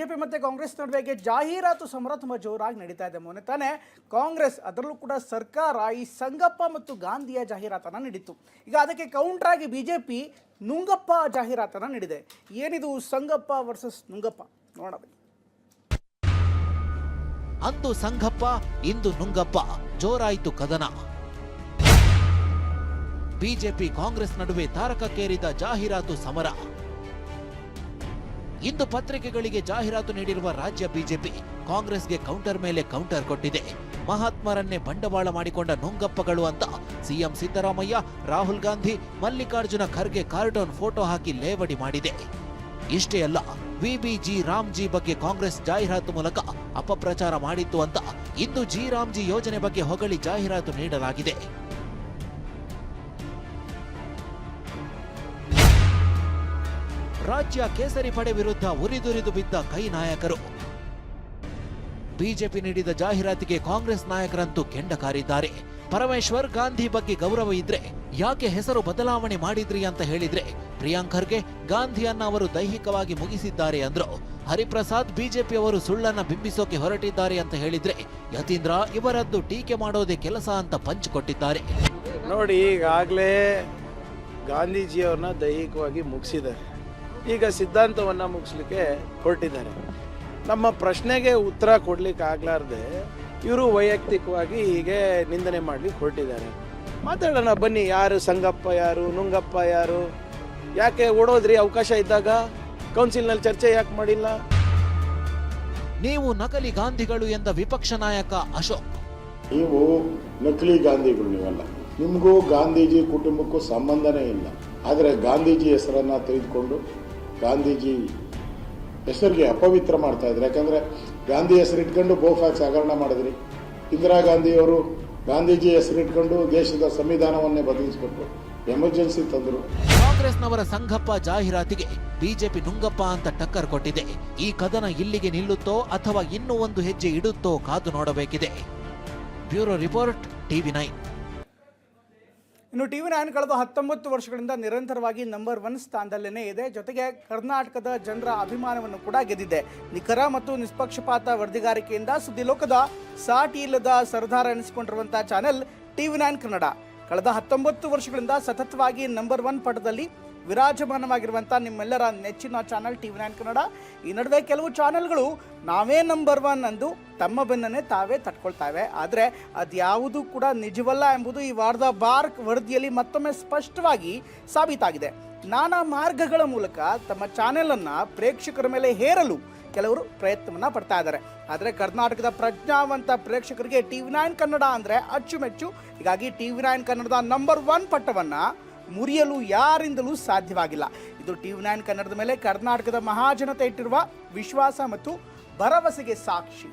BJP ಮತ್ತು ಕಾಂಗ್ರೆಸ್ ನಡುವೆಗೆ ಜಾಹೀರಾತು ಸಮರ ತುಂಬ ಜೋರಾಗಿ ನಡೀತಾ ಇದೆ. ಮೊನ್ನೆ ತಾನೇ ಕಾಂಗ್ರೆಸ್ ಅದರಲ್ಲೂ ಕೂಡ ಸರ್ಕಾರ ಈ ಸಂಗಪ್ಪ ಮತ್ತು ಗಾಂಧಿಯ ಜಾಹೀರಾತನ್ನು ನೀಡಿತ್ತು. ಈಗ ಅದಕ್ಕೆ ಕೌಂಟರ್ ಆಗಿ ಬಿಜೆಪಿ ನುಂಗಪ್ಪ ಜಾಹೀರಾತನ್ನು ನೀಡಿದೆ. ಏನಿದು ಸಂಗಪ್ಪ ವರ್ಸಸ್ ನುಂಗಪ್ಪ ನೋಡೋಣ. ಅಂದು ಸಂಗಪ್ಪ ಇಂದು ನುಂಗಪ್ಪ, ಜೋರಾಯಿತು ಕದನ. ಬಿಜೆಪಿ ಕಾಂಗ್ರೆಸ್ ನಡುವೆ ತಾರಕಕ್ಕೇರಿದ ಜಾಹೀರಾತು ಸಮರ. ಇಂದು ಪತ್ರಿಕೆಗಳಿಗೆ ಜಾಹೀರಾತು ನೀಡಿರುವ ರಾಜ್ಯ ಬಿಜೆಪಿ ಕಾಂಗ್ರೆಸ್ಗೆ ಕೌಂಟರ್ ಮೇಲೆ ಕೌಂಟರ್ ಕೊಟ್ಟಿದೆ. ಮಹಾತ್ಮರನ್ನೇ ಬಂಡವಾಳ ಮಾಡಿಕೊಂಡ ನುಂಗಪ್ಪಗಳು ಅಂತ CM Siddaramaiah, Rahul Gandhi, Mallikarjun Kharge cartoon photo ಹಾಕಿ ಲೇವಡಿ ಮಾಡಿದೆ. ಇಷ್ಟೇ ಅಲ್ಲ, ವಿಬಿಜಿ ರಾಮ್ಜಿ ಬಗ್ಗೆ ಕಾಂಗ್ರೆಸ್ ಜಾಹೀರಾತು ಮೂಲಕ ಅಪಪ್ರಚಾರ ಮಾಡಿತ್ತು ಅಂತ ಇಂದು ಜಿ ರಾಮ್ಜಿ ಯೋಜನೆ ಬಗ್ಗೆ ಹೊಗಳಿ ಜಾಹೀರಾತು ನೀಡಲಾಗಿದೆ. ರಾಜ್ಯ ಕೇಸರಿ ಪಡೆ ವಿರುದ್ಧ ಉರಿದುರಿದು ಬಿದ್ದ ಕೈ ನಾಯಕರು. ಬಿಜೆಪಿ ನೀಡಿದ ಜಾಹೀರಾತಿಗೆ ಕಾಂಗ್ರೆಸ್ ನಾಯಕರಂತೂ ಕೆಂಡ ಕಾರಿದ್ದಾರೆ. ಪರಮೇಶ್ವರ್, ಗಾಂಧಿ ಬಗ್ಗೆ ಗೌರವ ಇದ್ರೆ ಯಾಕೆ ಹೆಸರು ಬದಲಾವಣೆ ಮಾಡಿದ್ರಿ ಅಂತ ಹೇಳಿದ್ರೆ ಪ್ರಿಯಾಂಕ್ ಖರ್ಗೆ ಗಾಂಧಿಯನ್ನ ಅವರು ದೈಹಿಕವಾಗಿ ಮುಗಿಸಿದ್ದಾರೆ ಅಂದ್ರು. ಹರಿಪ್ರಸಾದ್ ಬಿಜೆಪಿಯವರು ಸುಳ್ಳನ್ನ ಬಿಂಬಿಸೋಕೆ ಹೊರಟಿದ್ದಾರೆ ಅಂತ ಹೇಳಿದ್ರೆ ಯತೀಂದ್ರ ಇವರದ್ದು ಟೀಕೆ ಮಾಡೋದೇ ಕೆಲಸ ಅಂತ ಪಂಚ್ ಕೊಟ್ಟಿದ್ದಾರೆ. ನೋಡಿ, ಈಗಾಗಲೇ ಗಾಂಧೀಜಿಯವ್ರನ್ನ ದೈಹಿಕವಾಗಿ ಮುಗಿಸಿದ್ದಾರೆ. ಈಗ ಸಿದ್ಧಾಂತವನ್ನು ಮುಗಿಸ್ಲಿಕ್ಕೆ ಹೊರಟಿದ್ದಾರೆ. ನಮ್ಮ ಪ್ರಶ್ನೆಗೆ ಉತ್ತರ ಕೊಡ್ಲಿಕ್ಕೆ ಆಗ್ಲಾರ್ದೆ ಇವರು ವೈಯಕ್ತಿಕವಾಗಿ ಹೀಗೆ ನಿಂದನೆ ಮಾಡ್ಲಿಕ್ಕೆ ಹೊರಟಿದ್ದಾರೆ. ಮಾತಾಡೋಣ ಬನ್ನಿ. ಯಾರು ಸಂಗಪ್ಪ, ಯಾರು ನುಂಗಪ್ಪ, ಯಾರು, ಯಾಕೆ ಓಡೋದ್ರಿ? ಅವಕಾಶ ಇದ್ದಾಗ ಕೌನ್ಸಿಲ್ನಲ್ಲಿ ಚರ್ಚೆ ಯಾಕೆ ಮಾಡಿಲ್ಲ? ನೀವು ನಕಲಿ ಗಾಂಧಿಗಳು ಎಂದ ವಿಪಕ್ಷ ನಾಯಕ ಅಶೋಕ್. ನೀವು ನಕಲಿ ಗಾಂಧಿಗಳು ನೀವಲ್ಲ. ನಿಮಗೂ ಗಾಂಧೀಜಿ ಕುಟುಂಬಕ್ಕೂ ಸಂಬಂಧನೇ ಇಲ್ಲ. ಆದರೆ ಗಾಂಧೀಜಿ ಹೆಸರನ್ನು ತೆಗೆದುಕೊಂಡು ಗಾಂಧೀಜಿ ಹೆಸರಿಗೆ ಅಪವಿತ್ರ ಮಾಡ್ತಾ ಇದ್ರು. ಯಾಕಂದರೆ ಗಾಂಧಿ ಹೆಸರಿಟ್ಕೊಂಡು ಬೋಫ್ಯಾಕ್ಸ್ ಹಗರಣ ಮಾಡಿದ್ರಿ. ಇಂದಿರಾ ಗಾಂಧಿಯವರು ಗಾಂಧೀಜಿ ಹೆಸರಿಟ್ಕೊಂಡು ದೇಶದ ಸಂವಿಧಾನವನ್ನೇ ಬದಲಿಸಿಕೊಟ್ರು, ಎಮರ್ಜೆನ್ಸಿ ತಂದರು. ಕಾಂಗ್ರೆಸ್ನವರ ಸಂಗಪ್ಪ ಜಾಹೀರಾತಿಗೆ ಬಿಜೆಪಿ ನುಂಗಪ್ಪ ಅಂತ ಟಕ್ಕರ್ ಕೊಟ್ಟಿದೆ. ಈ ಕದನ ಇಲ್ಲಿಗೆ ನಿಲ್ಲುತ್ತೋ ಅಥವಾ ಇನ್ನೂ ಒಂದು ಹೆಜ್ಜೆ ಇಡುತ್ತೋ ಕಾದು ನೋಡಬೇಕಿದೆ. Bureau report, ಟಿವಿ9. ಇನ್ನು ಟಿವಿ9 ಕಳೆದ 19 ವರ್ಷಗಳಿಂದ ನಿರಂತರವಾಗಿ ನಂಬರ್ 1 ಸ್ಥಾನದಲ್ಲೇ ಇದೆ. ಜೊತೆಗೆ ಕರ್ನಾಟಕದ ಜನರ ಅಭಿಮಾನವನ್ನು ಕೂಡ ಗೆದ್ದಿದೆ. ನಿಖರ ಮತ್ತು ನಿಷ್ಪಕ್ಷಪಾತ ವರದಿಗಾರಿಕೆಯಿಂದ ಸುದ್ದಿಲೋಕದ ಸಾಟಿ ಇಲ್ಲದ ಸರದಾರ ಎನಿಸಿಕೊಂಡಿರುವಂತಹ ಚಾನೆಲ್ ಟಿವಿ9 ಕನ್ನಡ. ಕಳೆದ 19 ವರ್ಷಗಳಿಂದ ಸತತವಾಗಿ ನಂಬರ್ 1 ಪಟದಲ್ಲಿ ವಿರಾಜಮಾನವಾಗಿರುವಂಥ ನಿಮ್ಮೆಲ್ಲರ ನೆಚ್ಚಿನ ಚಾನಲ್ ಟಿವಿ9 ಕನ್ನಡ. ಈ ನಡುವೆ ಕೆಲವು ಚಾನೆಲ್ಗಳು ನಾವೇ ನಂಬರ್ 1 ಅಂದು ತಮ್ಮ ಬೆನ್ನನ್ನೇ ತಾವೇ ತಟ್ಕೊಳ್ತಾವೆ. ಆದರೆ ಅದ್ಯಾವುದೂ ಕೂಡ ನಿಜವಲ್ಲ ಎಂಬುದು ಈ ವಾರದ ಬಾರ್ಕ್ ವರದಿಯಲ್ಲಿ ಮತ್ತೊಮ್ಮೆ ಸ್ಪಷ್ಟವಾಗಿ ಸಾಬೀತಾಗಿದೆ. ನಾನಾ ಮಾರ್ಗಗಳ ಮೂಲಕ ತಮ್ಮ ಚಾನೆಲನ್ನು ಪ್ರೇಕ್ಷಕರ ಮೇಲೆ ಹೇರಲು ಕೆಲವರು ಪ್ರಯತ್ನವನ್ನು ಪಡ್ತಾ ಇದ್ದಾರೆ. ಆದರೆ ಕರ್ನಾಟಕದ ಪ್ರಜ್ಞಾವಂತ ಪ್ರೇಕ್ಷಕರಿಗೆ ಟಿವಿ9 ಕನ್ನಡ ಅಂದರೆ ಅಚ್ಚುಮೆಚ್ಚು. ಹೀಗಾಗಿ ಟಿವಿ9 ಕನ್ನಡದ ನಂಬರ್ 1 ಪಟ್ಟವನ್ನು ಮುರಿಯಲು ಯಾರಿಂದಲೂ ಸಾಧ್ಯವಾಗಿಲ್ಲ. ಇದು ಟಿವಿ9 ಕನ್ನಡದ ಮೇಲೆ ಕರ್ನಾಟಕದ ಮಹಾಜನತೆ ಇಟ್ಟಿರುವ ವಿಶ್ವಾಸ ಮತ್ತು ಭರವಸೆಗೆ ಸಾಕ್ಷಿ.